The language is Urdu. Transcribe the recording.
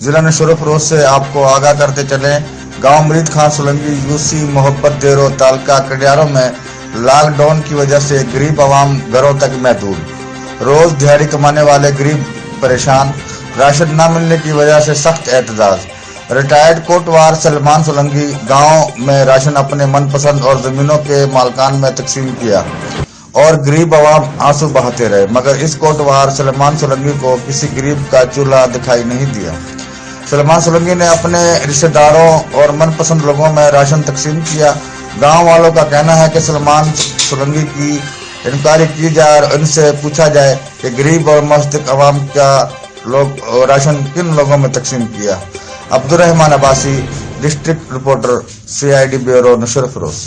ضلع نشر و فروز سے آپ کو آگاہ کرتے چلیں، گاؤں مرید خان سولنگی یوسی محبت دیرو تعلقہ کڈیاروں میں لاک ڈاؤن کی وجہ سے غریب عوام گھروں تک محدود، روز دیہڑی کمانے والے غریب پریشان، راشن نہ ملنے کی وجہ سے سخت احتجاج۔ ریٹائرڈ کوٹوار سلمان سولنگی گاؤں میں راشن اپنے من پسند اور زمینوں کے مالکان میں تقسیم کیا اور غریب عوام آنسو بہاتے رہے، مگر اس کوٹوار سلمان سولنگی کو کسی غریب کا چولہا دکھائی نہیں دیا۔ سلمان سولنگی نے اپنے رشتہ داروں اور من پسند لوگوں میں راشن تقسیم کیا۔ گاؤں والوں کا کہنا ہے کہ سلمان سولنگی کی انکوائری کی جائے اور ان سے پوچھا جائے کہ غریب اور مستحق عوام کا راشن کن لوگوں میں تقسیم کیا۔ Abdul Rahman Abbasi, district reporter, CID bureau, نشر و فروز۔